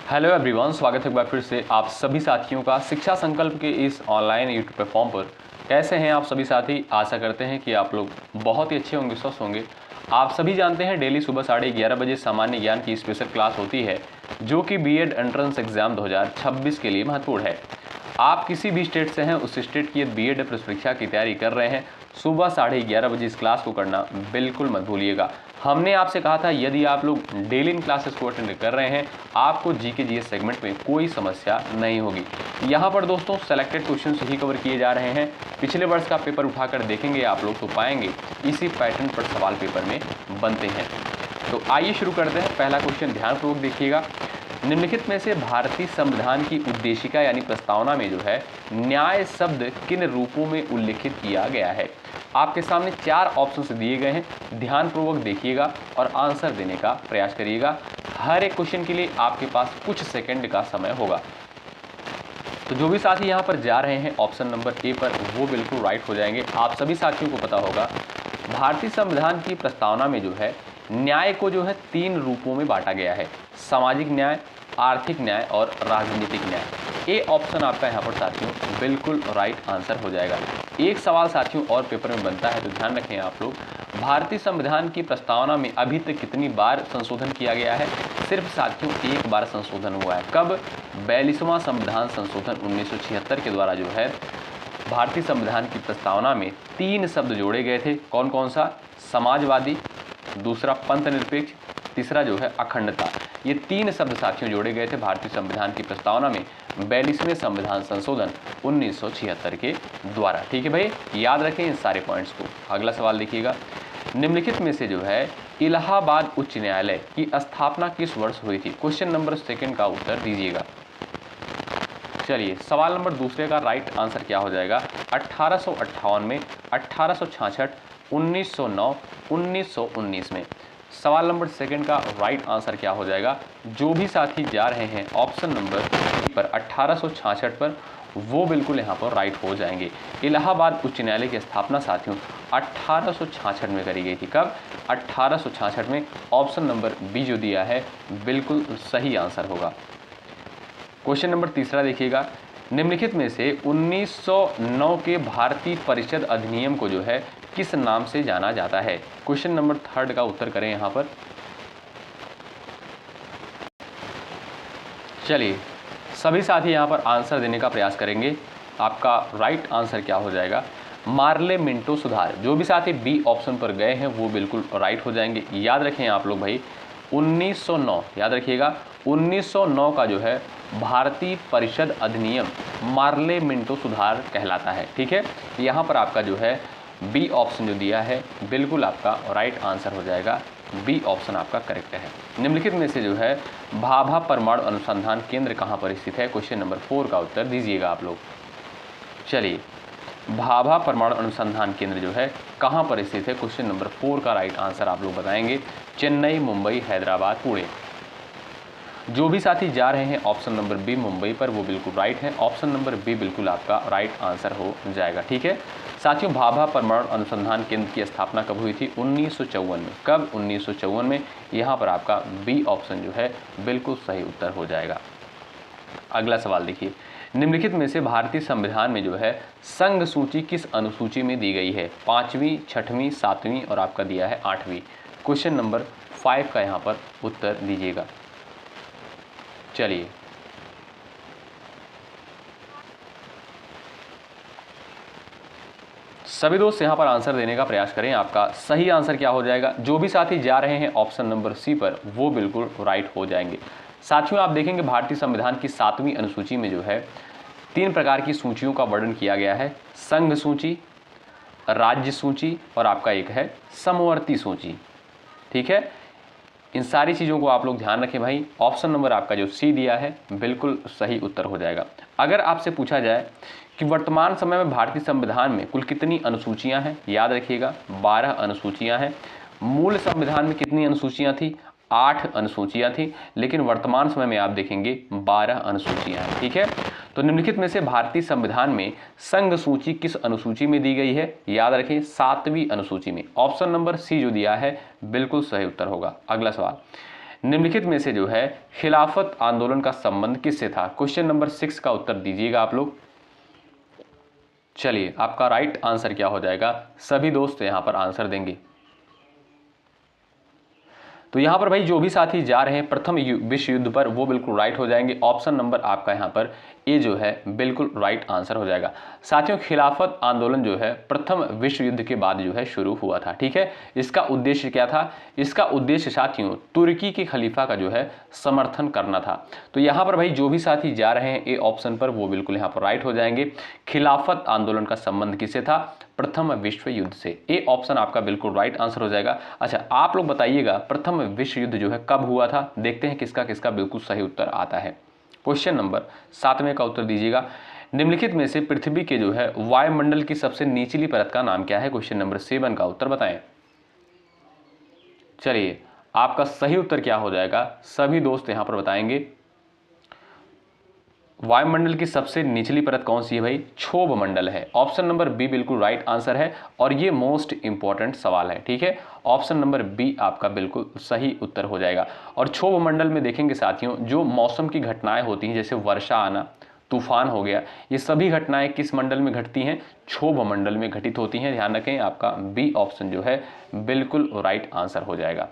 Hello everyone, स्वागत है एक बार फिर से आप सभी साथियों का शिक्षा संकल्प के इस ऑनलाइन यूट्यूब प्लेटफॉर्म पर। कैसे हैं आप सभी साथी? आशा करते हैं कि आप लोग बहुत ही अच्छे होंगे, स्वस्थ होंगे। आप सभी जानते हैं डेली सुबह 11:30 बजे सामान्य ज्ञान की स्पेशल क्लास होती है जो कि बीएड एंट्रेंस एग्जाम 2026 के लिए महत्वपूर्ण है। आप किसी भी स्टेट से हैं, उस स्टेट की बीएड प्रवेश परीक्षा की तैयारी कर रहे हैं, सुबह 11:30 बजे इस क्लास को करना बिल्कुल मत भूलिएगा। हमने आपसे कहा था यदि आप लोग डेली इन क्लासेस को अटेंड कर रहे हैं, आपको जीके जीएस सेगमेंट में कोई समस्या नहीं होगी। यहाँ पर दोस्तों सेलेक्टेड क्वेश्चन ही कवर किए जा रहे हैं। पिछले वर्ष का पेपर उठाकर देखेंगे आप लोग तो पाएंगे इसी पैटर्न पर सवाल पेपर में बनते हैं। तो आइए शुरू करते हैं। पहला क्वेश्चन ध्यानपूर्वक देखिएगा। निम्नलिखित में से भारतीय संविधान की उद्देशिका यानी प्रस्तावना में जो है न्याय शब्द किन रूपों में उल्लिखित किया गया है? आपके सामने 4 ऑप्शंस दिए गए हैं, ध्यानपूर्वक देखिएगा और आंसर देने का प्रयास करिएगा। हर एक क्वेश्चन के लिए आपके पास कुछ सेकंड का समय होगा। तो जो भी साथी यहाँ पर जा रहे हैं ऑप्शन नंबर ए पर, वो बिल्कुल राइट हो जाएंगे। आप सभी साथियों को पता होगा भारतीय संविधान की प्रस्तावना में जो है न्याय को जो है 3 रूपों में बांटा गया है, सामाजिक न्याय, आर्थिक न्याय और राजनीतिक न्याय। ए ऑप्शन आपका यहाँ पर साथियों बिल्कुल राइट आंसर हो जाएगा। एक सवाल साथियों और पेपर में बनता है, तो ध्यान रखें आप लोग, भारतीय संविधान की प्रस्तावना में अभी तक कितनी बार संशोधन किया गया है? सिर्फ साथियों एक बार संशोधन हुआ है। कब? 42वां संविधान संशोधन 1976 के द्वारा जो है भारतीय संविधान की प्रस्तावना में 3 शब्द जोड़े गए थे। कौन कौन सा? समाजवादी, दूसरा पंथ निरपेक्ष, तीसरा जो है अखंडता। ये 3 शब्द साथियों जोड़े गए थे भारतीय संविधान की प्रस्तावना में 42वें संविधान संशोधन 1976 के द्वारा। ठीक है भाई, याद रखें इन सारे पॉइंट्स को। अगला सवाल देखिएगा। निम्नलिखित में से जो है इलाहाबाद उच्च न्यायालय की स्थापना किस वर्ष हुई थी? क्वेश्चन नंबर 2 का उत्तर दीजिएगा। चलिए, सवाल नंबर 2 का राइट आंसर क्या हो जाएगा? 1858 में, 1866, 1909, 1919 में। सवाल नंबर 2 का राइट आंसर क्या हो जाएगा? जो भी साथी जा रहे हैं ऑप्शन नंबर पर 1866 पर, वो बिल्कुल यहाँ पर राइट हो जाएंगे। इलाहाबाद उच्च न्यायालय की स्थापना साथियों 1866 में करी गई थी। कब? 1866 में। ऑप्शन नंबर बी जो दिया है बिल्कुल सही आंसर होगा। क्वेश्चन नंबर 3 देखिएगा। निम्नलिखित में से 1909 के भारतीय परिषद अधिनियम को जो है किस नाम से जाना जाता है? क्वेश्चन नंबर 3 का उत्तर करें यहाँ पर। चलिए, सभी साथी यहाँ पर आंसर देने का प्रयास करेंगे। आपका राइट आंसर क्या हो जाएगा? मार्ले मिंटो सुधार। जो भी साथी बी ऑप्शन पर गए हैं वो बिल्कुल राइट हो जाएंगे। याद रखें आप लोग भाई 1909, याद रखिएगा 1909 का जो है भारतीय परिषद अधिनियम मार्ले मिंटो सुधार कहलाता है। ठीक है, यहाँ पर आपका जो है बी ऑप्शन जो दिया है बिल्कुल आपका राइट आंसर हो जाएगा। बी ऑप्शन आपका करेक्ट है। निम्नलिखित में से जो है भाभा परमाणु अनुसंधान केंद्र कहाँ पर स्थित है? क्वेश्चन नंबर 4 का उत्तर दीजिएगा आप लोग। चलिए, भाभा परमाणु अनुसंधान केंद्र जो है कहाँ पर स्थित है? क्वेश्चन नंबर 4 का राइट आंसर आप लोग बताएंगे। चेन्नई, मुंबई, हैदराबाद, पुणे। जो भी साथी जा रहे हैं ऑप्शन नंबर बी मुंबई पर, वो बिल्कुल राइट है। ऑप्शन नंबर बी बिल्कुल आपका राइट आंसर हो जाएगा। ठीक है साथियों, भाभा परमाणु अनुसंधान केंद्र की स्थापना कब हुई थी? 1954 में। कब? 1954 में। यहाँ पर आपका बी ऑप्शन जो है बिल्कुल सही उत्तर हो जाएगा। अगला सवाल देखिए। निम्नलिखित में से भारतीय संविधान में जो है संघ सूची किस अनुसूची में दी गई है? 5वीं, 6वीं, 7वीं और आपका दिया है 8वीं। क्वेश्चन नंबर 5 का यहाँ पर उत्तर दीजिएगा। चलिए, सभी दोस्त यहाँ पर आंसर देने का प्रयास करें। आपका सही आंसर क्या हो जाएगा? जो भी साथी जा रहे हैं ऑप्शन नंबर सी पर, वो बिल्कुल राइट हो जाएंगे। साथियों, आप देखेंगे भारतीय संविधान की 7वीं अनुसूची में जो है 3 प्रकार की सूचियों का वर्णन किया गया है। संघ सूची, राज्य सूची और आपका एक है समवर्ती सूची। ठीक है, इन सारी चीज़ों को आप लोग ध्यान रखें भाई। ऑप्शन नंबर आपका जो सी दिया है बिल्कुल सही उत्तर हो जाएगा। अगर आपसे पूछा जाए कि वर्तमान समय में भारतीय संविधान में कुल कितनी अनुसूचियां हैं, याद रखिएगा 12 अनुसूचियां हैं। मूल संविधान में कितनी अनुसूचियां थी? 8 अनुसूचियां थी, लेकिन वर्तमान समय में आप देखेंगे 12 अनुसूचियां हैं। ठीक है, तो निम्नलिखित में से भारतीय संविधान में संघ सूची किस अनुसूची में दी गई है? याद रखें 7वीं अनुसूची में। ऑप्शन नंबर सी जो दिया है बिल्कुल सही उत्तर होगा। अगला सवाल, निम्नलिखित में से जो है खिलाफत आंदोलन का संबंध किससे था? क्वेश्चन नंबर 6 का उत्तर दीजिएगा आप लोग। चलिए, आपका राइट आंसर क्या हो जाएगा? सभी दोस्त यहां पर आंसर देंगे। तो यहां पर भाई जो भी साथी जा रहे हैं प्रथम विश्व युद्ध पर, वो बिल्कुल राइट हो जाएंगे। ऑप्शन नंबर आपका यहां पर ए जो है बिल्कुल राइट आंसर हो जाएगा। साथियों, खिलाफत आंदोलन जो है प्रथम विश्व युद्ध के बाद जो है शुरू हुआ था। ठीक है, इसका उद्देश्य क्या था? इसका उद्देश्य साथियों तुर्की के खलीफा का जो है समर्थन करना था। तो यहां पर भाई जो भी साथी जा रहे हैं ए ऑप्शन पर, वो बिल्कुल यहां पर राइट हो जाएंगे। खिलाफत आंदोलन का संबंध किससे था? प्रथम विश्व युद्ध से। ए ऑप्शन आपका बिल्कुल राइट आंसर हो जाएगा। अच्छा, आप लोग बताइएगा प्रथम विश्व युद्ध जो है कब हुआ था? देखते हैं किसका किसका बिल्कुल सही उत्तर आता है। क्वेश्चन नंबर 7 का उत्तर दीजिएगा। निम्नलिखित में से पृथ्वी के जो है वायुमंडल की सबसे निचली परत का नाम क्या है? क्वेश्चन नंबर 7 का उत्तर बताएं। चलिए, आपका सही उत्तर क्या हो जाएगा? सभी दोस्त यहां पर बताएंगे। वायुमंडल की सबसे निचली परत कौन सी है भाई? क्षोभ मंडल है। ऑप्शन नंबर बी बिल्कुल राइट आंसर है और ये मोस्ट इंपॉर्टेंट सवाल है। ठीक है, ऑप्शन नंबर बी आपका बिल्कुल सही उत्तर हो जाएगा। और क्षोभ मंडल में देखेंगे साथियों, जो मौसम की घटनाएं होती हैं जैसे वर्षा आना, तूफान हो गया, ये सभी घटनाएं किस मंडल में घटती हैं? क्षोभ मंडल में घटित होती हैं। ध्यान रखें, आपका बी ऑप्शन जो है बिल्कुल राइट आंसर हो जाएगा।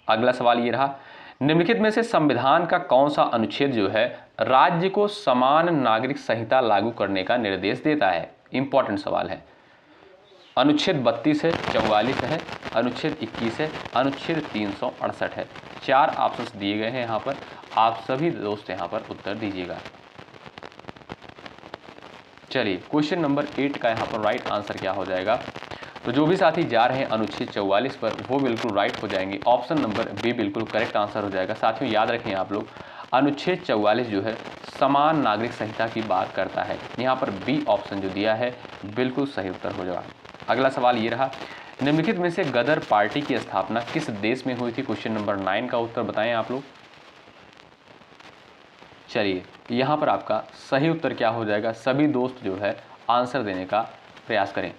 अगला सवाल ये रहा, निम्नलिखित में से संविधान का कौन सा अनुच्छेद जो है राज्य को समान नागरिक संहिता लागू करने का निर्देश देता है? इंपॉर्टेंट सवाल है। अनुच्छेद 32 है, 44 है, अनुच्छेद 21 है, अनुच्छेद 368 है। 4 ऑप्शंस दिए गए हैं यहाँ पर, आप सभी दोस्त यहाँ पर उत्तर दीजिएगा। चलिए, क्वेश्चन नंबर 8 का यहाँ पर राइट आंसर क्या हो जाएगा? तो जो भी साथी जा रहे हैं अनुच्छेद 44 पर, वो बिल्कुल राइट हो जाएंगे। ऑप्शन नंबर बी बिल्कुल करेक्ट आंसर हो जाएगा। साथियों याद रखें आप लोग, अनुच्छेद 44 जो है समान नागरिक संहिता की बात करता है। यहाँ पर बी ऑप्शन जो दिया है बिल्कुल सही उत्तर हो जाएगा। अगला सवाल ये रहा, निम्नलिखित में से गदर पार्टी की स्थापना किस देश में हुई थी? क्वेश्चन नंबर 9 का उत्तर बताएं आप लोग। चलिए, यहाँ पर आपका सही उत्तर क्या हो जाएगा? सभी दोस्त जो है आंसर देने का प्रयास करें।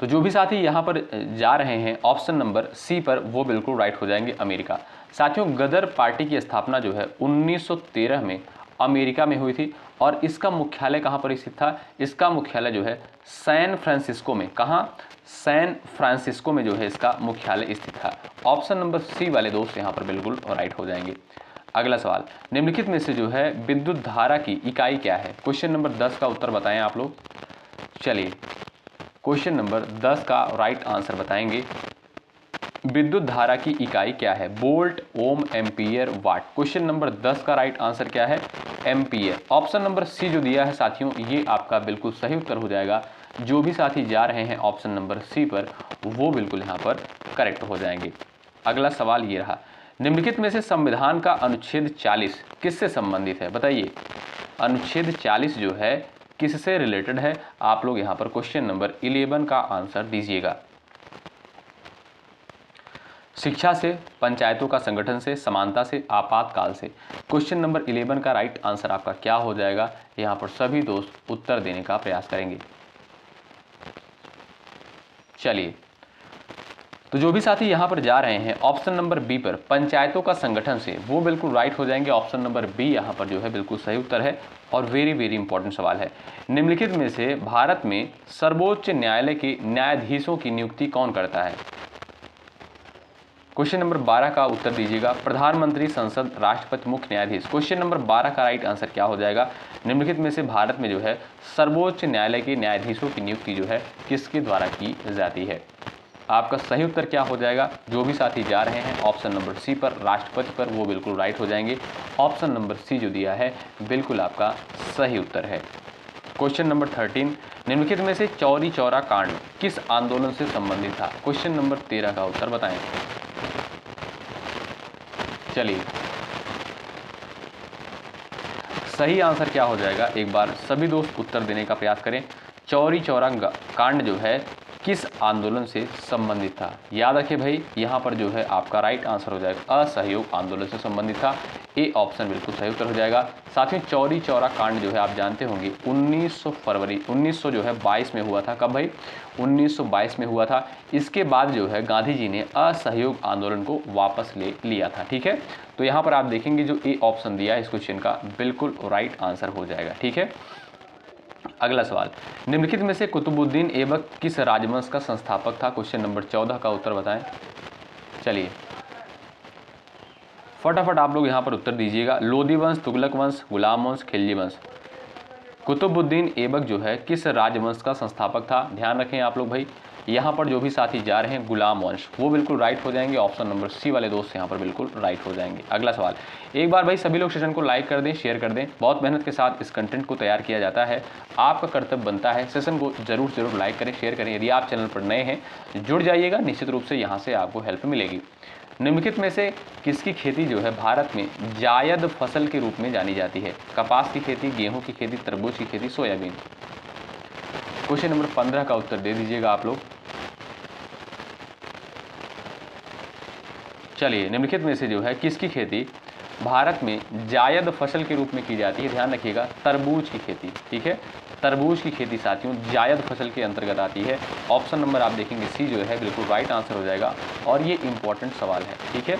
तो जो भी साथी यहाँ पर जा रहे हैं ऑप्शन नंबर सी पर, वो बिल्कुल राइट हो जाएंगे, अमेरिका। साथियों, गदर पार्टी की स्थापना जो है 1913 में अमेरिका में हुई थी और इसका मुख्यालय कहाँ पर स्थित था? इसका मुख्यालय जो है सैन फ्रांसिस्को में। कहाँ? सैन फ्रांसिस्को में जो है इसका मुख्यालय स्थित था। ऑप्शन नंबर सी वाले दोस्त यहाँ पर बिल्कुल राइट हो जाएंगे। अगला सवाल, निम्नलिखित में से जो है विद्युत धारा की इकाई क्या है? क्वेश्चन नंबर 10 का उत्तर बताएं आप लोग। चलिए, क्वेश्चन नंबर 10 का राइट आंसर बताएंगे। विद्युत धारा की इकाई क्या है? वोल्ट, ओम, एम्पियर, वाट। क्वेश्चन नंबर 10 का राइट आंसर क्या है? एम्पियर। ऑप्शन नंबर सी जो दिया है साथियों, ये आपका बिल्कुल सही उत्तर हो जाएगा। जो भी साथी जा रहे हैं ऑप्शन नंबर सी पर, वो बिल्कुल यहाँ पर करेक्ट हो जाएंगे। अगला सवाल ये रहा, निम्नलिखित में से संविधान का अनुच्छेद 40 किससे संबंधित है? बताइए, अनुच्छेद 40 जो है किससे रिलेटेड है? आप लोग यहाँ पर क्वेश्चन नंबर 11 का आंसर दीजिएगा। शिक्षा से, पंचायतों का संगठन से, समानता से, आपातकाल से। क्वेश्चन नंबर 11 का राइट आंसर आपका क्या हो जाएगा? यहाँ पर सभी दोस्त उत्तर देने का प्रयास करेंगे। चलिए, तो जो भी साथी यहाँ पर जा रहे हैं ऑप्शन नंबर बी पर, पंचायतों का संगठन से, वो बिल्कुल राइट हो जाएंगे। ऑप्शन नंबर बी यहाँ पर जो है बिल्कुल सही उत्तर है और वेरी वेरी इंपॉर्टेंट सवाल है। निम्नलिखित में से भारत में सर्वोच्च न्यायालय के न्यायाधीशों की नियुक्ति कौन करता है? क्वेश्चन नंबर 12 का उत्तर दीजिएगा। प्रधानमंत्री, संसद, राष्ट्रपति, मुख्य न्यायाधीश। क्वेश्चन नंबर 12 का राइट आंसर क्या हो जाएगा? निम्नलिखित में से भारत में जो है सर्वोच्च न्यायालय के न्यायाधीशों की नियुक्ति जो है किसके द्वारा की जाती है? आपका सही उत्तर क्या हो जाएगा? जो भी साथी जा रहे हैं ऑप्शन नंबर सी पर, राष्ट्रपति पर, वो बिल्कुल राइट हो जाएंगे। ऑप्शन नंबर सी जो दिया है बिल्कुल आपका सही उत्तर है। क्वेश्चन नंबर 13, निम्नलिखित में से चौरी चौरा कांड किस आंदोलन से संबंधित था? क्वेश्चन नंबर 13 का उत्तर बताएं। चलिए, सही आंसर क्या हो जाएगा? एक बार सभी दोस्त उत्तर देने का प्रयास करें। चौरी चौरा कांड जो है किस आंदोलन से संबंधित था। याद रखिए भाई, यहाँ पर जो है आपका राइट आंसर हो जाएगा असहयोग आंदोलन से संबंधित था। ए ऑप्शन बिल्कुल सही उत्तर हो जाएगा। साथ ही चौरी चौरा कांड जो है आप जानते होंगे 1900 फरवरी 1922 में हुआ था। कब भाई? 1922 में हुआ था। इसके बाद जो है गांधी जी ने असहयोग आंदोलन को वापस ले लिया था। ठीक है, तो यहाँ पर आप देखेंगे जो ए ऑप्शन दिया है इस क्वेश्चन का बिल्कुल राइट आंसर हो जाएगा। ठीक है, अगला सवाल, निम्नलिखित में से कुतुबुद्दीन ऐबक किस राजवंश का संस्थापक था? क्वेश्चन नंबर 14 का उत्तर बताएं। चलिए फटाफट आप लोग यहाँ पर उत्तर दीजिएगा। लोदी वंश, तुगलक वंश, गुलाम वंश, खिलजी वंश। कुतुबुद्दीन ऐबक जो है किस राजवंश का संस्थापक था? ध्यान रखें आप लोग भाई, यहाँ पर जो भी साथी जा रहे हैं गुलाम वंश, वो बिल्कुल राइट हो जाएंगे। ऑप्शन नंबर सी वाले दोस्त यहाँ पर बिल्कुल राइट हो जाएंगे। अगला सवाल, एक बार भाई सभी लोग सेशन को लाइक कर दें, शेयर कर दें। बहुत मेहनत के साथ इस कंटेंट को तैयार किया जाता है। आपका कर्तव्य बनता है सेशन को जरूर लाइक करें, शेयर करें। यदि आप चैनल पर नए हैं जुड़ जाइएगा, निश्चित रूप से यहाँ से आपको हेल्प मिलेगी। निम्नलिखित में से किसकी खेती जो है भारत में जायद फसल के रूप में जानी जाती है? कपास की खेती, गेहूं की खेती, तरबूज की खेती, सोयाबीन। क्वेश्चन नंबर 15 का उत्तर दे दीजिएगा आप लोग। चलिए, निम्नलिखित में से जो है किसकी खेती भारत में जायद फसल के रूप में की जाती है? ध्यान रखिएगा, तरबूज की खेती। ठीक है, तरबूज की खेती साथियों जायद फसल के अंतर्गत आती है। ऑप्शन नंबर आप देखेंगे सी जो है बिल्कुल राइट आंसर हो जाएगा और ये इंपॉर्टेंट सवाल है। ठीक है,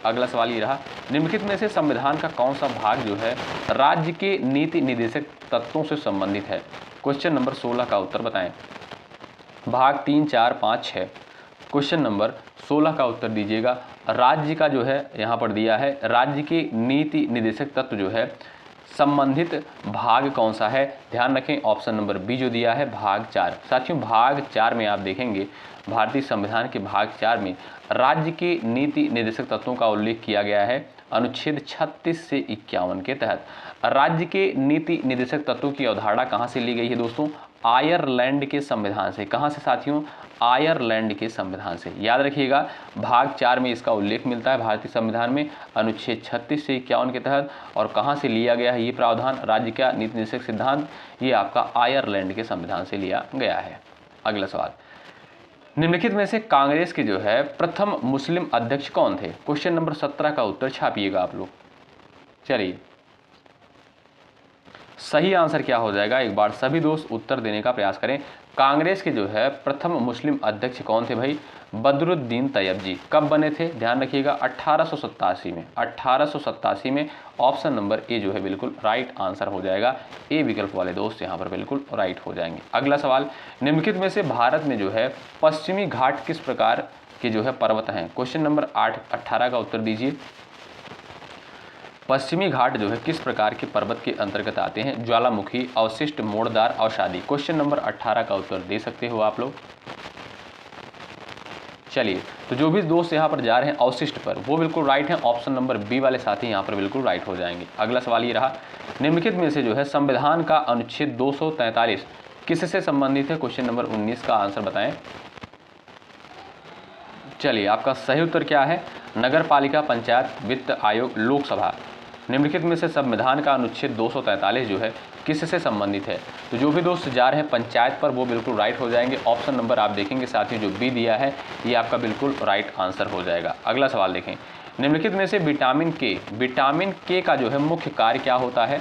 अगला सवाल ये रहा, निम्नलिखित में से संविधान का कौन सा भाग जो है राज्य के नीति निर्देशक तत्वों से संबंधित है? क्वेश्चन नंबर 16 का उत्तर बताएं। भाग 3, 4, 5, 6। क्वेश्चन नंबर 16 का उत्तर दीजिएगा। राज्य का जो है यहाँ पर दिया है, राज्य के नीति निर्देशक तत्व जो है संबंधित भाग कौन सा है? ध्यान रखें, ऑप्शन नंबर बी जो दिया है भाग 4। साथियों भाग 4 में आप देखेंगे भारतीय संविधान के भाग 4 में राज्य के नीति निर्देशक तत्वों का उल्लेख किया गया है अनुच्छेद 36 से 51 के तहत। राज्य के नीति निर्देशक तत्वों की अवधारणा कहाँ से ली गई है दोस्तों? आयरलैंड के संविधान से। कहाँ से साथियों? आयरलैंड के संविधान से। याद रखिएगा, भाग 4 में इसका उल्लेख मिलता है भारतीय संविधान में अनुच्छेद 36 से 51 के तहत। और कहाँ से लिया गया है ये प्रावधान, राज्य का नीति निर्देशक सिद्धांत? ये आपका आयरलैंड के संविधान से लिया गया है। अगला सवाल, निम्नलिखित में से कांग्रेस के जो है प्रथम मुस्लिम अध्यक्ष कौन थे? क्वेश्चन नंबर 17 का उत्तर छापिएगा आप लोग। चलिए, सही आंसर क्या हो जाएगा, एक बार सभी दोस्त उत्तर देने का प्रयास करें। कांग्रेस के जो है प्रथम मुस्लिम अध्यक्ष कौन थे भाई? बदरुद्दीन तैयब जी। कब बने थे? ध्यान रखिएगा 1887 में। 1887 में। ऑप्शन नंबर ए जो है बिल्कुल राइट आंसर हो जाएगा। ए विकल्प वाले दोस्त यहाँ पर बिल्कुल राइट हो जाएंगे। अगला सवाल, निम्नलिखित में से भारत में जो है पश्चिमी घाट किस प्रकार के जो है पर्वत हैं? क्वेश्चन नंबर 18 का उत्तर दीजिए। पश्चिमी घाट जो है किस प्रकार के पर्वत के अंतर्गत आते हैं? ज्वालामुखी, अवशिष्ट, मोड़दार, अवसादी। क्वेश्चन नंबर 18 का उत्तर दे सकते हो आप लोग। चलिए, तो जो भी दोस्त यहाँ पर जा रहे हैं अवशिष्ट पर, वो बिल्कुल राइट है। ऑप्शन नंबर बी वाले साथी यहाँ पर बिल्कुल राइट हो जाएंगे। अगला सवाल ये रहा, निम्नलिखित में से जो है संविधान का अनुच्छेद 243 किससे संबंधित है? क्वेश्चन नंबर 19 का आंसर बताएं। चलिए, आपका सही उत्तर क्या है? नगर पालिका, पंचायत, वित्त आयोग, लोकसभा। निम्नलिखित में से संविधान का अनुच्छेद 243 जो है किससे संबंधित है? तो जो भी दोस्त जा रहे हैं पंचायत पर, वो बिल्कुल राइट हो जाएंगे। ऑप्शन नंबर आप देखेंगे साथियों जो बी दिया है ये आपका बिल्कुल राइट आंसर हो जाएगा। अगला सवाल देखें, निम्नलिखित में से विटामिन के का जो है मुख्य कार्य क्या होता है?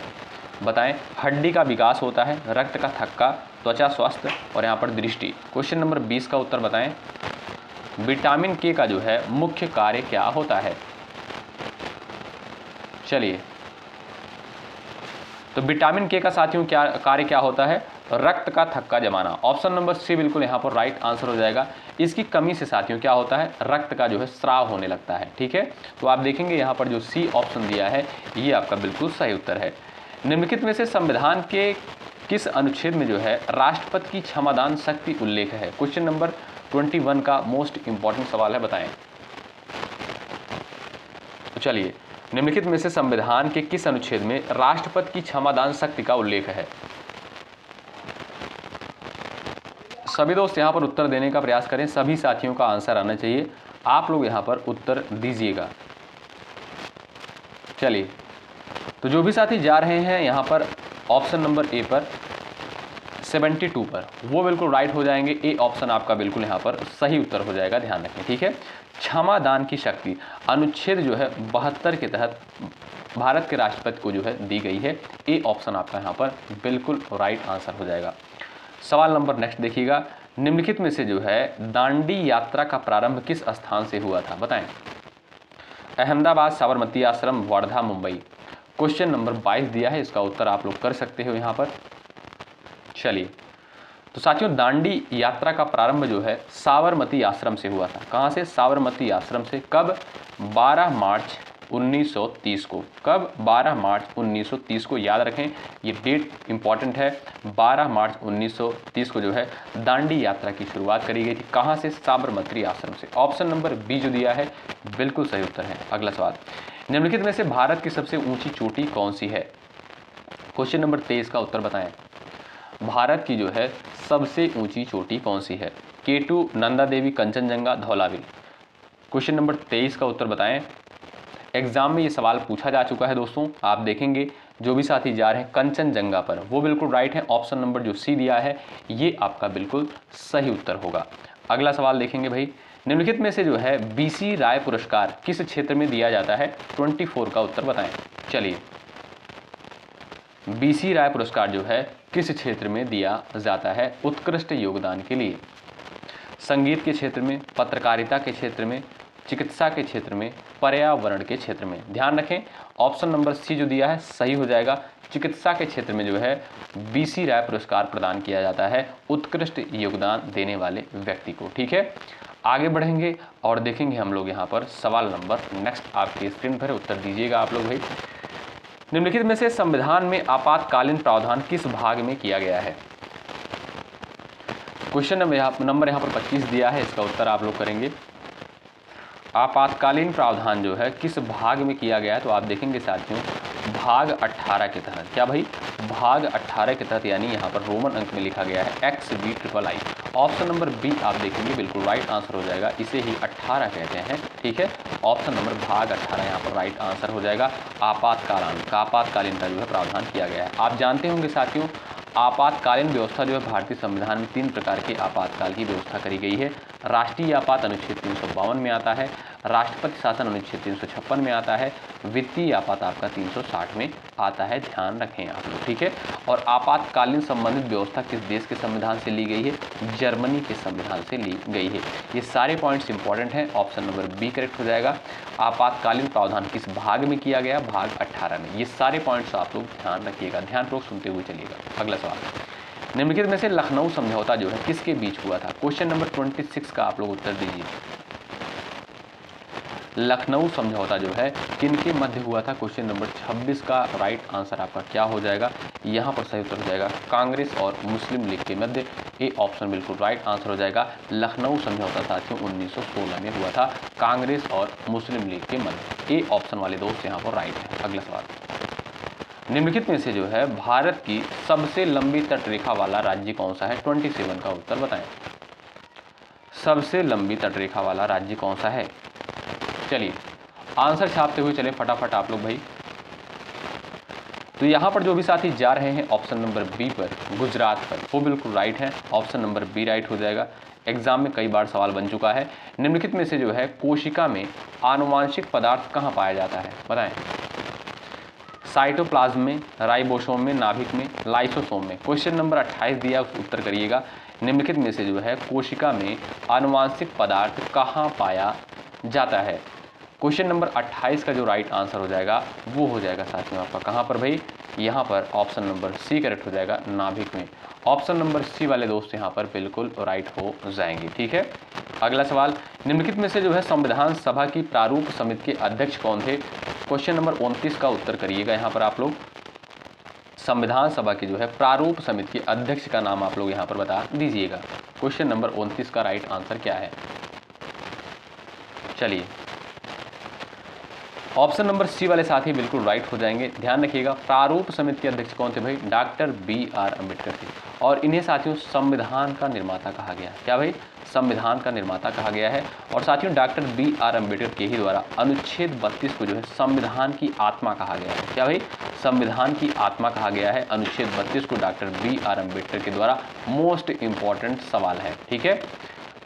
बताएं। हड्डी का विकास होता है, रक्त का थक्का, त्वचा स्वास्थ्य और यहाँ पर दृष्टि। क्वेश्चन नंबर 20 का उत्तर बताएं। विटामिन के का जो है मुख्य कार्य क्या होता है? चलिए, तो विटामिन के का साथियों क्या कार्य क्या होता है? रक्त का थक्का जमाना। ऑप्शन नंबर सी बिल्कुल यहाँ पर राइट आंसर हो जाएगा। इसकी कमी से साथियों क्या होता है? रक्त का जो है स्राव होने लगता है। ठीक है, तो आप देखेंगे यहाँ पर जो सी ऑप्शन दिया है ये आपका बिल्कुल सही उत्तर है। निम्नलिखित में से संविधान के किस अनुच्छेद में जो है राष्ट्रपति की क्षमादान शक्ति उल्लेख है? क्वेश्चन नंबर 21 का मोस्ट इंपॉर्टेंट सवाल है, बताएं। तो चलिए, निम्नलिखित में से संविधान के किस अनुच्छेद में राष्ट्रपति की क्षमादान शक्ति का उल्लेख है? सभी दोस्त यहाँ पर उत्तर देने का प्रयास करें, सभी साथियों का आंसर आना चाहिए। आप लोग यहाँ पर उत्तर दीजिएगा। चलिए, तो जो भी साथी जा रहे हैं यहाँ पर ऑप्शन नंबर ए पर 72 पर, वो बिल्कुल राइट हो जाएंगे। ए ऑप्शन आपका बिल्कुल यहाँ पर सही उत्तर हो जाएगा, ध्यान रखें, ठीक है। क्षमा दान की शक्ति अनुच्छेद जो है 72 के तहत भारत के राष्ट्रपति को जो है दी गई है। ए ऑप्शन आपका यहाँ पर बिल्कुल राइट आंसर हो जाएगा। सवाल नंबर नेक्स्ट देखिएगा, निम्नलिखित में से जो है दांडी यात्रा का प्रारंभ किस स्थान से हुआ था, बताएं। अहमदाबाद, साबरमती आश्रम, वर्धा, मुंबई। क्वेश्चन नंबर 22 दिया है, इसका उत्तर आप लोग कर सकते हो यहाँ पर। चलिए, तो साथियों दांडी यात्रा का प्रारंभ जो है साबरमती आश्रम से हुआ था। कहाँ से? साबरमती आश्रम से। कब? 12 मार्च 1930 को। कब? 12 मार्च 1930 को, याद रखें ये डेट इंपॉर्टेंट है। 12 मार्च 1930 को जो है दांडी यात्रा की शुरुआत करी गई थी। कहाँ से? साबरमती आश्रम से। ऑप्शन नंबर बी जो दिया है बिल्कुल सही उत्तर है। अगला सवाल, निम्नलिखित में से भारत की सबसे ऊंची चोटी कौन सी है? क्वेश्चन नंबर 23 का उत्तर बताएं। भारत की जो है सबसे ऊंची चोटी कौन सी है? K2, Nanda Devi, Kanchenjunga, धौलावीर। Question number 23 का उत्तर बताएं। एग्जाम में ये सवाल पूछा जा चुका है दोस्तों, आप देखेंगे जो भी साथी जा रहे हैं कंचनजंगा पर, वो बिल्कुल राइट है। ऑप्शन नंबर जो सी दिया है ये आपका बिल्कुल सही उत्तर होगा। अगला सवाल देखेंगे भाई, निम्नलिखित में से जो है BC राय पुरस्कार किस क्षेत्र में दिया जाता है? 24 का उत्तर बताएं। चलिए, BC राय पुरस्कार जो है किस क्षेत्र में दिया जाता है उत्कृष्ट योगदान के लिए? संगीत के क्षेत्र में, पत्रकारिता के क्षेत्र में, चिकित्सा के क्षेत्र में, पर्यावरण के क्षेत्र में। ध्यान रखें ऑप्शन नंबर सी जो दिया है सही हो जाएगा। चिकित्सा के क्षेत्र में जो है BC राय पुरस्कार प्रदान किया जाता है उत्कृष्ट योगदान देने वाले व्यक्ति को, ठीक है। आगे बढ़ेंगे और देखेंगे हम लोग यहाँ पर सवाल नंबर नेक्स्ट आपकी स्क्रीन पर, उत्तर दीजिएगा आप लोग भाई। निम्नलिखित में से संविधान में आपातकालीन प्रावधान किस भाग में किया गया है? क्वेश्चन नंबर यहाँ पर 25 दिया है, इसका उत्तर आप लोग करेंगे। आपातकालीन प्रावधान जो है किस भाग में किया गया है? तो आप देखेंगे साथियों भाग 18 के तहत। क्या भाई? भाग 18 के तहत, यानी यहाँ पर रोमन अंक में लिखा गया है XVIII। ऑप्शन नंबर बी आप देखेंगे बिल्कुल राइट आंसर हो जाएगा। इसे ही 18 कहते हैं, ठीक है। ऑप्शन नंबर भाग 18 यहाँ पर राइट आंसर हो जाएगा। आपातकालीन का जो है प्रावधान किया गया है। आप जानते होंगे साथियों आपातकालीन व्यवस्था जो है भारतीय संविधान में 3 प्रकार के आपातकाल की व्यवस्था करी गई है। राष्ट्रीय आपात अनुच्छेद 352 में आता है, राष्ट्रपति शासन अनुच्छेद 356 में आता है, वित्तीय आपात आपका 360 में आता है, ध्यान रखें आप लोग, ठीक है। और आपातकालीन संबंधित व्यवस्था किस देश के संविधान से ली गई है? जर्मनी के संविधान से ली गई है। ये सारे पॉइंट्स इंपॉर्टेंट हैं, ऑप्शन नंबर बी करेक्ट हो जाएगा। आपातकालीन प्रावधान किस भाग में किया गया? भाग 18 में। ये सारे पॉइंट्स आप लोग ध्यान रखिएगा, ध्यानपूर्वक सुनते हुए चलिएगा। अगला सवाल, निम्नलिखित में से लखनऊ समझौता जो है किसके बीच हुआ था? क्वेश्चन नंबर 26 का आप लोग उत्तर दीजिए। लखनऊ समझौता जो है किनके मध्य हुआ था? क्वेश्चन नंबर 26 का राइट आंसर आपका क्या हो जाएगा? यहाँ पर सही उत्तर हो जाएगा कांग्रेस और मुस्लिम लीग के मध्य। ए ऑप्शन बिल्कुल राइट आंसर हो जाएगा। लखनऊ समझौता साथियों 1916 में हुआ था कांग्रेस और मुस्लिम लीग के मध्य। ए ऑप्शन वाले दोस्त यहाँ पर राइट है। अगला सवाल, निम्नलिखित में से जो है भारत की सबसे लंबी तटरेखा वाला राज्य कौन सा है? 27 का उत्तर बताएं। सबसे लंबी तटरेखा वाला राज्य कौन सा है? चलिए आंसर छापते हुए चले फटाफट आप लोग भाई। तो यहाँ पर जो भी साथी जा रहे हैं ऑप्शन नंबर बी पर, गुजरात पर, वो बिल्कुल राइट है। ऑप्शन नंबर बी राइट हो जाएगा। एग्जाम में कई बार सवाल बन चुका है। निम्नलिखित में से जो है कोशिका में आनुवांशिक पदार्थ कहाँ पाया जाता है? बताएं। साइटोप्लाज्म में, राइबोसोम में, नाभिक में, लाइसोसोम में। क्वेश्चन नंबर 28 दिया, उस उत्तर करिएगा। निम्नलिखित में से जो है कोशिका में आनुवांशिक पदार्थ कहाँ पाया जाता है? क्वेश्चन नंबर 28 का जो राइट आंसर हो जाएगा वो हो जाएगा साथियों आपका कहाँ पर भाई? यहाँ पर ऑप्शन नंबर सी करेक्ट हो जाएगा, नाभिक में। ऑप्शन नंबर सी वाले दोस्त यहाँ पर बिल्कुल राइट हो जाएंगे, ठीक है। अगला सवाल, निम्नलिखित में से जो है संविधान सभा की प्रारूप समिति के अध्यक्ष कौन थे? क्वेश्चन नंबर 29 का उत्तर करिएगा यहाँ पर आप लोग। संविधान सभा की जो है प्रारूप समिति के अध्यक्ष का नाम आप लोग यहाँ पर बता दीजिएगा। क्वेश्चन नंबर 29 का राइट आंसर क्या है? चलिए ऑप्शन नंबर सी वाले साथी बिल्कुल राइट हो जाएंगे। ध्यान रखिएगा प्रारूप समिति के अध्यक्ष कौन थे भाई? डॉक्टर BR अम्बेडकर थे। और इन्हें साथियों संविधान का निर्माता कहा गया। क्या भाई? संविधान का निर्माता कहा गया है। और साथियों डॉक्टर BR अम्बेडकर के ही द्वारा अनुच्छेद 32 को जो है संविधान की आत्मा कहा गया है। क्या भाई? संविधान की आत्मा कहा गया है? अनुच्छेद 32 को डॉक्टर BR अम्बेडकर के द्वारा मोस्ट इंपॉर्टेंट सवाल है। ठीक है,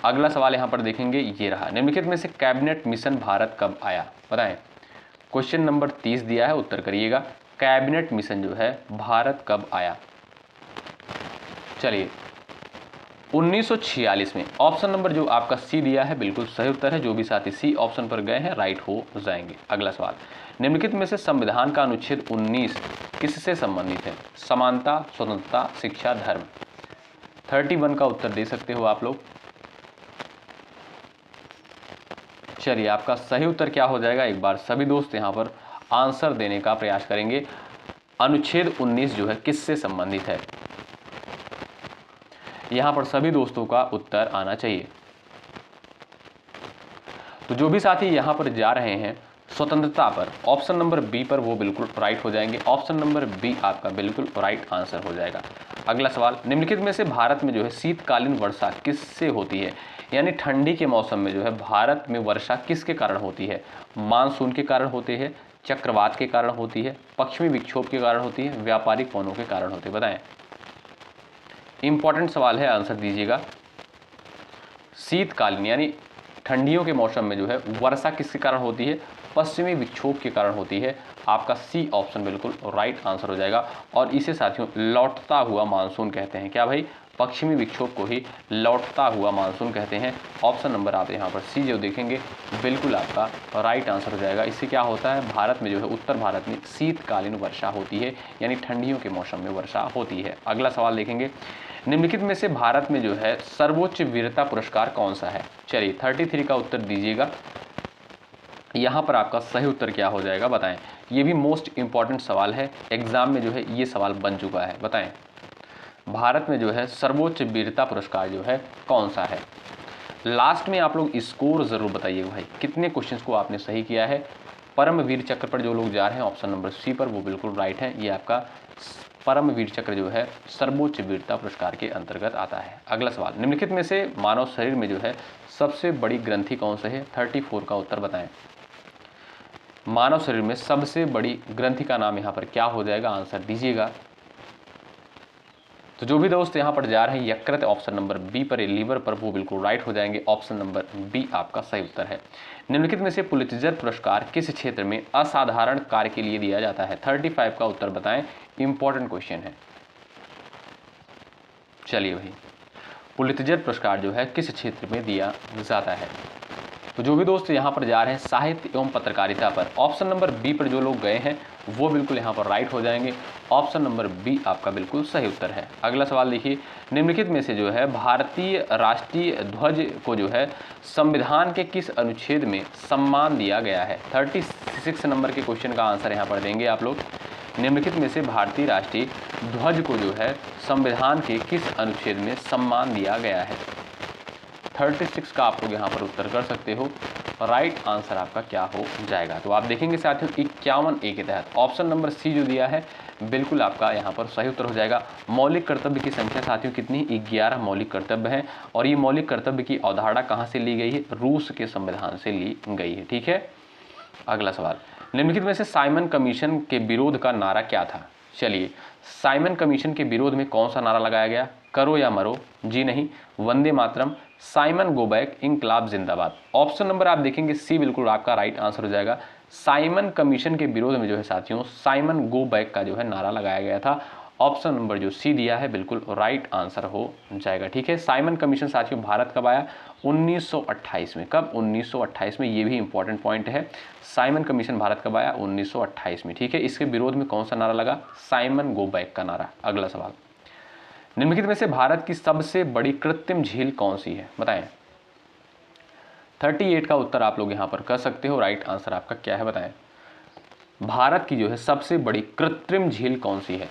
अगला सवाल यहां पर देखेंगे, ये रहा, निम्नलिखित में से कैबिनेट मिशन भारत कब आया? बताएं। क्वेश्चन नंबर 30 दिया है, उत्तर करिएगा। कैबिनेट मिशन जो है भारत कब आया? चलिए 1946 में। ऑप्शन नंबर जो आपका सी दिया है बिल्कुल सही उत्तर है। जो भी साथी सी ऑप्शन पर गए हैं राइट हो जाएंगे। अगला सवाल, निम्नलिखित में से संविधान का अनुच्छेद 19 किससे संबंधित है? समानता, स्वतंत्रता, शिक्षा, धर्म। 31 का उत्तर दे सकते हो आप लोग। चलिए आपका सही उत्तर क्या हो जाएगा, एक बार सभी दोस्त यहां पर आंसर देने का प्रयास करेंगे। अनुच्छेद 19 जो है किससे संबंधित है? यहां पर सभी दोस्तों का उत्तर आना चाहिए। तो जो भी साथी यहां पर जा रहे हैं स्वतंत्रता पर, ऑप्शन नंबर बी पर, वो बिल्कुल राइट हो जाएंगे। ऑप्शन नंबर बी आपका बिल्कुल राइट आंसर हो जाएगा। अगला सवाल, निम्नलिखित में से भारत में जो है शीतकालीन वर्षा किससे होती है? यानी ठंडी के मौसम में जो है भारत में वर्षा किसके कारण होती है? मानसून के कारण होती है, चक्रवात के कारण होती है, पश्चिमी विक्षोभ के कारण होती है, व्यापारिक पवनों के कारण होती है? बताएं। इंपॉर्टेंट सवाल है, आंसर दीजिएगा। शीतकालीन यानी ठंडियों के मौसम में जो है वर्षा किसके कारण होती है? पश्चिमी विक्षोभ के कारण होती है। आपका सी ऑप्शन बिल्कुल राइट आंसर हो जाएगा। और इसे साथियों लौटता हुआ मानसून कहते हैं। क्या भाई? पश्चिमी विक्षोभ को ही लौटता हुआ मानसून कहते हैं। ऑप्शन नंबर आप यहाँ पर सी जो देखेंगे बिल्कुल आपका राइट आंसर हो जाएगा। इससे क्या होता है, भारत में जो है उत्तर भारत में शीतकालीन वर्षा होती है, यानी ठंडियों के मौसम में वर्षा होती है। अगला सवाल देखेंगे, निम्नलिखित में से भारत में जो है सर्वोच्च वीरता पुरस्कार कौन सा है? चलिए 33 का उत्तर दीजिएगा। यहाँ पर आपका सही उत्तर क्या हो जाएगा बताएं। ये भी मोस्ट इंपॉर्टेंट सवाल है, एग्जाम में जो है ये सवाल बन चुका है। बताएं भारत में जो है सर्वोच्च वीरता पुरस्कार जो है कौन सा है? लास्ट में आप लोग स्कोर जरूर बताइएगा भाई, कितने क्वेश्चंस को आपने सही किया है। परमवीर चक्र पर जो लोग जा रहे हैं ऑप्शन नंबर सी पर, वो बिल्कुल राइट है। ये आपका परमवीर चक्र जो है सर्वोच्च वीरता पुरस्कार के अंतर्गत आता है। अगला सवाल, निम्नलिखित में से मानव शरीर में जो है सबसे बड़ी ग्रंथि कौन सी है? 34 का उत्तर बताएं। मानव शरीर में सबसे बड़ी ग्रंथि का नाम यहाँ पर क्या हो जाएगा? आंसर दीजिएगा। तो जो भी दोस्त यहाँ पर जा रहे हैं यकृत ऑप्शन नंबर बी पर, लीवर पर, वो बिल्कुल राइट हो जाएंगे। ऑप्शन नंबर बी आपका सही उत्तर है। निम्नलिखित में से पुलित्जर पुरस्कार किस क्षेत्र में असाधारण कार्य के लिए दिया जाता है? 35 का उत्तर बताएं। इंपॉर्टेंट क्वेश्चन है। चलिए भाई, पुलित्जर पुरस्कार जो है किस क्षेत्र में दिया जाता है? तो जो भी दोस्त यहाँ पर जा रहे हैं साहित्य एवं पत्रकारिता पर, ऑप्शन नंबर बी पर जो लोग गए हैं वो बिल्कुल यहाँ पर राइट हो जाएंगे। ऑप्शन नंबर बी आपका बिल्कुल सही उत्तर है। अगला सवाल देखिए, निम्नलिखित में से जो है भारतीय राष्ट्रीय ध्वज को जो है संविधान के किस अनुच्छेद में सम्मान दिया गया है? 36 नंबर के क्वेश्चन का आंसर यहाँ पर देंगे आप लोग। निम्नलिखित में से भारतीय राष्ट्रीय ध्वज को जो है संविधान के किस अनुच्छेद में सम्मान दिया गया है? 36 का आप लोग यहाँ पर उत्तर कर सकते हो। राइट आंसर आपका क्या हो जाएगा? तो आप देखेंगे साथियों 51A के तहत ऑप्शन नंबर सी जो दिया है बिल्कुल आपका यहाँ पर सही उत्तर हो जाएगा। मौलिक कर्तव्य की संख्या साथियों कितनी? 11 मौलिक कर्तव्य हैं। और ये मौलिक कर्तव्य की अवधारणा कहाँ से ली गई है? रूस के संविधान से ली गई है। ठीक है, अगला सवाल, निम्नलिखित में से साइमन कमीशन के विरोध का नारा क्या था? चलिए, साइमन कमीशन के विरोध में कौन सा नारा लगाया गया? करो या मरो? जी नहीं। Vande Mataram, Simon go back, इंकलाब जिंदाबाद। ऑप्शन नंबर आप देखेंगे सी बिल्कुल आपका राइट आंसर हो जाएगा। साइमन कमीशन के विरोध में जो है साथियों साइमन गो बैक का जो है नारा लगाया गया था। ऑप्शन नंबर जो सी दिया है बिल्कुल राइट आंसर हो जाएगा। ठीक है, साइमन कमीशन साथियों भारत कब आया? 1928 में। कब? 1928 में। ये भी इंपॉर्टेंट पॉइंट है। साइमन कमीशन भारत कब आया? 1928 में। ठीक है, इसके विरोध में कौन सा नारा लगा? साइमन गो बैक का नारा। अगला सवाल, निम्नलिखित में से भारत की सबसे बड़ी कृत्रिम झील कौन सी है? बताएं। 38 का उत्तर आप लोग यहां पर कर सकते हो। राइट आंसर आपका क्या है बताएं। भारत की जो है सबसे बड़ी कृत्रिम झील कौन सी है?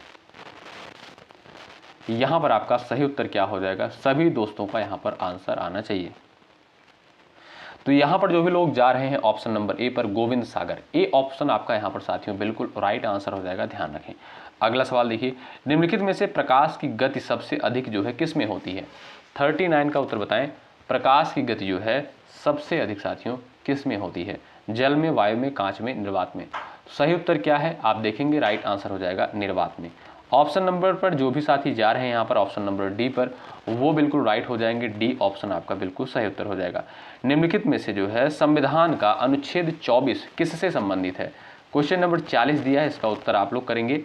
यहां पर आपका सही उत्तर क्या हो जाएगा? सभी दोस्तों का यहां पर आंसर आना चाहिए। तो यहां पर जो भी लोग जा रहे हैं ऑप्शन नंबर ए पर, गोविंद सागर, ए ऑप्शन आपका यहां पर साथियों बिल्कुल राइट आंसर हो जाएगा, ध्यान रखें। अगला सवाल देखिए, निम्नलिखित में से प्रकाश की गति सबसे अधिक जो है किस में होती है? 39 का उत्तर बताएं। प्रकाश की गति जो है सबसे अधिक साथियों किस में होती है? जल में, वायु में, कांच में, निर्वात में? सही उत्तर क्या है आप देखेंगे, राइट आंसर हो जाएगा निर्वात में। ऑप्शन नंबर पर जो भी साथी जा रहे हैं यहाँ पर ऑप्शन नंबर डी पर, वो बिल्कुल राइट हो जाएंगे। डी ऑप्शन आपका बिल्कुल सही उत्तर हो जाएगा। निम्नलिखित में से जो है संविधान का अनुच्छेद 24 किससे संबंधित है? क्वेश्चन नंबर 40 दिया है, इसका उत्तर आप लोग करेंगे।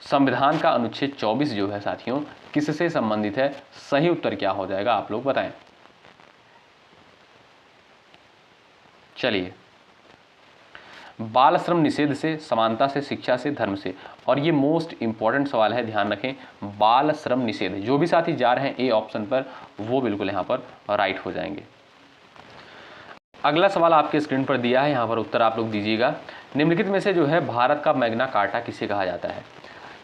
संविधान का अनुच्छेद 24 जो है साथियों किससे संबंधित है? सही उत्तर क्या हो जाएगा आप लोग बताएं। चलिए, बाल श्रम निषेध से, समानता से, शिक्षा से, धर्म से। और ये मोस्ट इंपॉर्टेंट सवाल है, ध्यान रखें। बाल श्रम निषेध, जो भी साथी जा रहे हैं ए ऑप्शन पर, वो बिल्कुल यहाँ पर राइट हो जाएंगे। अगला सवाल आपके स्क्रीन पर दिया है, यहाँ पर उत्तर आप लोग दीजिएगा। निम्नलिखित में से जो है भारत का मैग्ना कार्टा किसे कहा जाता है?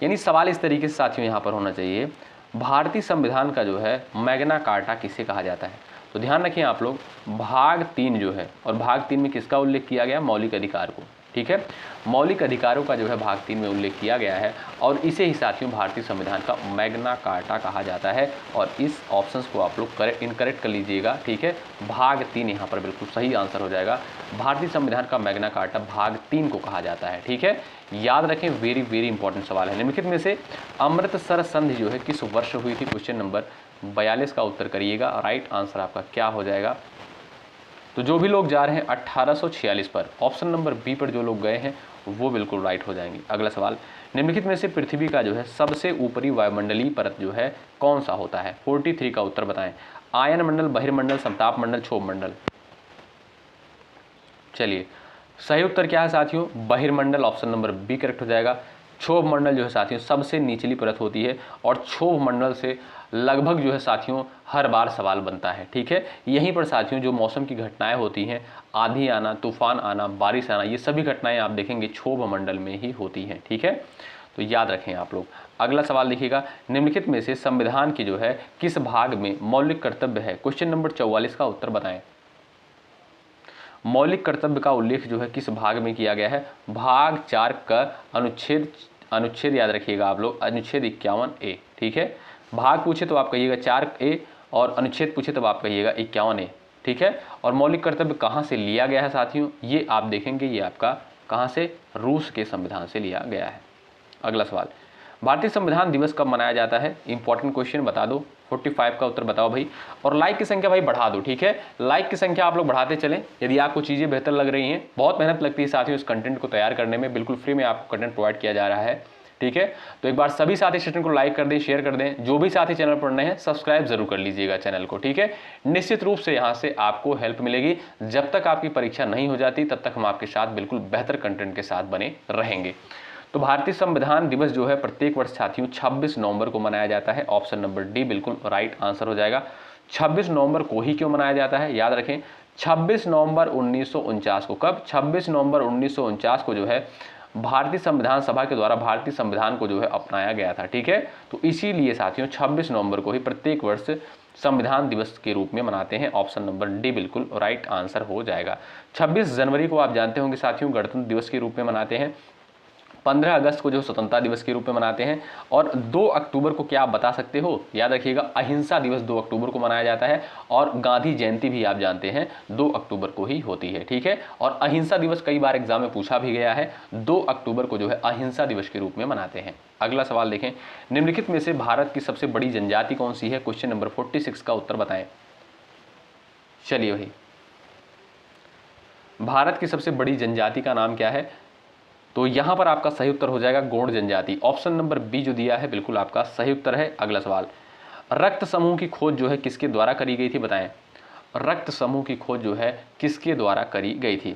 यानी सवाल इस तरीके से साथियों यहाँ पर होना चाहिए, भारतीय संविधान का जो है मैग्ना कार्टा किसे कहा जाता है? तो ध्यान रखिए आप लोग, भाग 3 जो है, और भाग 3 में किसका उल्लेख किया गया? मौलिक अधिकार को। ठीक है, मौलिक अधिकारों का जो है भाग 3 में उल्लेख किया गया है, और इसे ही साथियों भारतीय संविधान का मैग्ना कार्टा कहा जाता है। और इस ऑप्शंस को आप लोग इनकरेक्ट कर लीजिएगा। ठीक है, भाग 3 यहाँ पर बिल्कुल सही आंसर हो जाएगा। भारतीय संविधान का मैग्ना कार्टा भाग 3 को कहा जाता है। ठीक है, याद रखें, वेरी वेरी इंपॉर्टेंट सवाल है। निम्नलिखित में से अमृतसर संधि जो है किस वर्ष हुई थी? क्वेश्चन नंबर 42 का उत्तर करिएगा। राइट आंसर आपका क्या हो जाएगा? तो जो भी लोग जा रहे हैं 1846 पर, ऑप्शन नंबर बी पर जो लोग गए हैं वो बिल्कुल राइट हो जाएंगे। अगला सवाल, निम्नलिखित में से पृथ्वी का जो है सबसे ऊपरी वायुमंडलीय परत जो है कौन सा होता है? 43 का उत्तर बताएं। आयन मंडल, बहिर्मंडल, समताप मंडल, क्षोभ मंडल। चलिए, सही उत्तर क्या है साथियों? बहिर्मंडल, ऑप्शन नंबर बी करेक्ट हो जाएगा। क्षोभ मंडल जो है साथियों सबसे निचली परत होती है, और क्षोभ मंडल से लगभग जो है साथियों हर बार सवाल बनता है। ठीक है, यहीं पर साथियों जो मौसम की घटनाएं होती हैं, आंधी आना, तूफान आना, बारिश आना, ये सभी घटनाएं आप देखेंगे क्षोभ मंडल में ही होती हैं। ठीक है, तो याद रखें आप लोग। अगला सवाल देखिएगा, निम्नलिखित में से संविधान की जो है किस भाग में मौलिक कर्तव्य है? क्वेश्चन नंबर 44 का उत्तर बताएं। मौलिक कर्तव्य का उल्लेख जो है किस भाग में किया गया है? भाग 4 का अनुच्छेद याद रखिएगा आप लोग, अनुच्छेद 51A। ठीक है, भाग पूछे तो आप कहिएगा 4A, और अनुच्छेद पूछे तो आप कहिएगा 51A। ठीक है, और मौलिक कर्तव्य कहाँ से लिया गया है साथियों? ये आप देखेंगे, ये आपका कहाँ से? रूस के संविधान से लिया गया है। अगला सवाल, भारतीय संविधान दिवस कब मनाया जाता है? इंपॉर्टेंट क्वेश्चन, बता दो। 45 का उत्तर बताओ भाई, और लाइक की संख्या भाई बढ़ा दो। ठीक है, लाइक की संख्या आप लोग बढ़ाते चलें यदि आपको चीज़ें बेहतर लग रही हैं। बहुत मेहनत लगती है साथियों इस कंटेंट को तैयार करने में, बिल्कुल फ्री में आपको कंटेंट प्रोवाइड किया जा रहा है। ठीक है, तो एक बार सभी साथी सेशन को लाइक कर दें, शेयर कर दें। जो भी साथी चैनल पर नए हैं सब्सक्राइब जरूर कर लीजिएगा चैनल को। ठीक है, निश्चित रूप से यहाँ से आपको हेल्प मिलेगी। जब तक आपकी परीक्षा नहीं हो जाती तब तक हम आपके साथ बिल्कुल बेहतर कंटेंट के साथ बने रहेंगे। तो भारतीय संविधान दिवस जो है प्रत्येक वर्ष साथियों 26 नवंबर को मनाया जाता है। ऑप्शन नंबर डी बिल्कुल राइट आंसर हो जाएगा। 26 नवंबर को ही क्यों मनाया जाता है? याद रखें, 26 नवंबर 1949 को, कब? 26 नवंबर 1949 को जो है भारतीय संविधान सभा के द्वारा भारतीय संविधान को जो है अपनाया गया था। ठीक है, तो इसीलिए साथियों 26 नवंबर को ही प्रत्येक वर्ष संविधान दिवस के रूप में मनाते हैं। ऑप्शन नंबर डी बिल्कुल राइट आंसर हो जाएगा। 26 जनवरी को आप जानते होंगे साथियों गणतंत्र दिवस के रूप में मनाते हैं। 15 अगस्त को जो स्वतंत्रता दिवस के रूप में मनाते हैं, और 2 अक्टूबर को क्या आप बता सकते हो? याद रखिएगा, अहिंसा दिवस 2 अक्टूबर को मनाया जाता है, और गांधी जयंती भी आप जानते हैं 2 अक्टूबर को ही होती है। ठीक है, और अहिंसा दिवस कई बार एग्जाम में पूछा भी गया है, 2 अक्टूबर को जो है अहिंसा दिवस के रूप में मनाते हैं। अगला सवाल देखें, निम्नलिखित में से भारत की सबसे बड़ी जनजाति कौन सी है? क्वेश्चन नंबर 46 का उत्तर बताएं। चलिए भाई, भारत की सबसे बड़ी जनजाति का नाम क्या है? तो यहां पर आपका सही उत्तर हो जाएगा गौड़ जनजाति। ऑप्शन नंबर बी जो दिया है बिल्कुल आपका सही उत्तर है। अगला सवाल, रक्त समूह की खोज जो है किसके द्वारा करी गई थी? बताएं, रक्त समूह की खोज जो है किसके द्वारा करी गई थी?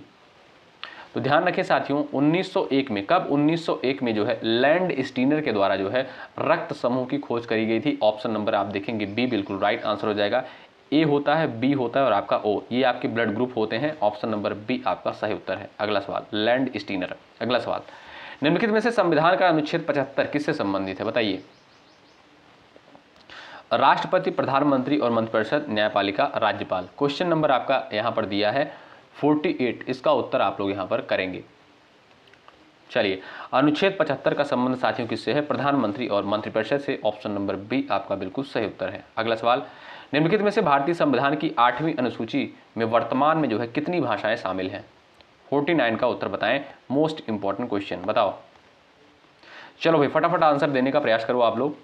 तो ध्यान रखें साथियों 1901 में, कब? 1901 में जो है लैंड स्टीनर के द्वारा जो है रक्त समूह की खोज करी गई थी। ऑप्शन नंबर आप देखेंगे बी बिल्कुल राइट आंसर हो जाएगा। ए होता है, बी होता है, और आपका ओ, ये आपके ब्लड ग्रुप होते हैं। ऑप्शन नंबर बी आपका सही उत्तर है। अगला सवाल, लैंड स्टीनर। अगला सवाल, निम्नलिखित में से संविधान का अनुच्छेद 75 किससे संबंधित है? बताइए। राष्ट्रपति, प्रधानमंत्री और मंत्रिपरिषद, न्यायपालिका, राज्यपाल। क्वेश्चन नंबर आपका यहां पर दिया है 48, इसका उत्तर आप लोग यहां पर करेंगे। चलिए, अनुच्छेद 75 का संबंध साथियों किससे है? प्रधानमंत्री और मंत्रिपरिषद से। ऑप्शन नंबर बी आपका बिल्कुल सही उत्तर है। अगला सवाल, निम्नलिखित में से भारतीय संविधान की 8वीं अनुसूची में वर्तमान में जो है कितनी भाषाएं शामिल हैं? 49 का उत्तर बताएं। मोस्ट इंपॉर्टेंट क्वेश्चन बताओ। चलो भाई फटाफट आंसर देने का प्रयास करो आप लोग।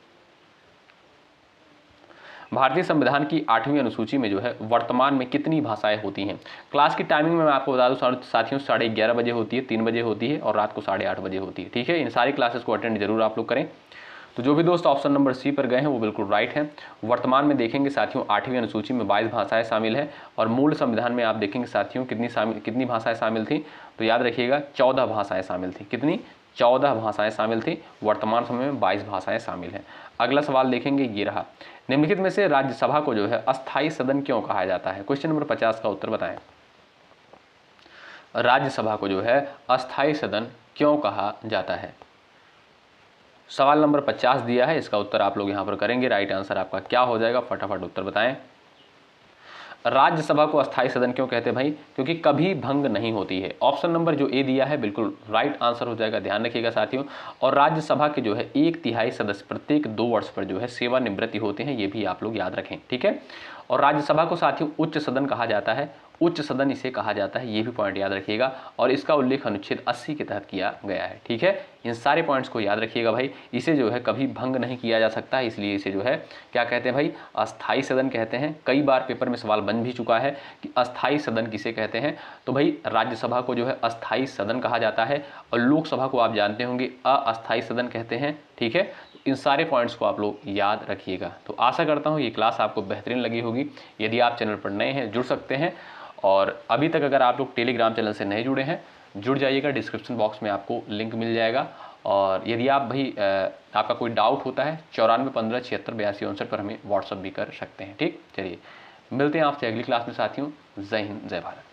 भारतीय संविधान की 8वीं अनुसूची में जो है वर्तमान में कितनी भाषाएं होती हैं? क्लास की टाइमिंग में मैं आपको बता दूं साथियों, 11:30 बजे होती है, 3 बजे होती है और रात को 8:30 बजे होती है। ठीक है, इन सारी क्लासेस को अटेंड जरूर आप लोग करें। तो जो भी दोस्त ऑप्शन नंबर सी पर गए हैं वो बिल्कुल राइट है। वर्तमान में देखेंगे साथियों 8वीं अनुसूची में 22 भाषाएं शामिल है और मूल संविधान में आप देखेंगे साथियों कितनी भाषाएं शामिल थी, तो याद रखिएगा 14 भाषाएं शामिल थी। कितनी? 14 भाषाएं शामिल थी। वर्तमान समय में 22 भाषाएं शामिल हैं। अगला सवाल देखेंगे, ये रहा, निम्नलिखित में से राज्यसभा को जो है अस्थायी सदन क्यों कहा जाता है? क्वेश्चन नंबर 50 का उत्तर बताएं। राज्यसभा को जो है अस्थायी सदन क्यों कहा जाता है? सवाल नंबर 50 दिया है, इसका उत्तर आप लोग यहां पर करेंगे। राइट आंसर आपका क्या हो जाएगा, फटाफट उत्तर बताएं। राज्यसभा को अस्थायी सदन क्यों कहते हैं भाई? क्योंकि कभी भंग नहीं होती है। ऑप्शन नंबर जो ए दिया है बिल्कुल राइट आंसर हो जाएगा, ध्यान रखिएगा साथियों। और राज्यसभा के जो है 1/3 सदस्य प्रत्येक 2 वर्ष पर जो है सेवानिवृत्ति होते हैं, ये भी आप लोग याद रखें। ठीक है, और राज्यसभा को साथियों उच्च सदन कहा जाता है, उच्च सदन इसे कहा जाता है, ये भी पॉइंट याद रखिएगा। और इसका उल्लेख अनुच्छेद 80 के तहत किया गया है। ठीक है, इन सारे पॉइंट्स को याद रखिएगा भाई। इसे जो है कभी भंग नहीं किया जा सकता, इसलिए इसे जो है क्या कहते हैं भाई? अस्थायी सदन कहते हैं। कई बार पेपर में सवाल बन भी चुका है कि अस्थायी सदन किसे कहते हैं, तो भाई राज्यसभा को जो है अस्थायी सदन कहा जाता है और लोकसभा को आप जानते होंगे अस्थायी सदन कहते हैं। ठीक है, इन सारे पॉइंट्स को आप लोग याद रखिएगा। तो आशा करता हूँ ये क्लास आपको बेहतरीन लगी होगी। यदि आप चैनल पर नए हैं जुड़ सकते हैं, और अभी तक अगर आप लोग टेलीग्राम चैनल से नहीं जुड़े हैं जुड़ जाइएगा, डिस्क्रिप्शन बॉक्स में आपको लिंक मिल जाएगा। और यदि आप भाई आपका कोई डाउट होता है 9415768259 पर हमें व्हाट्सअप भी कर सकते हैं। ठीक, चलिए मिलते हैं आपसे अगली क्लास में साथियों। जय हिंद, जय भारत।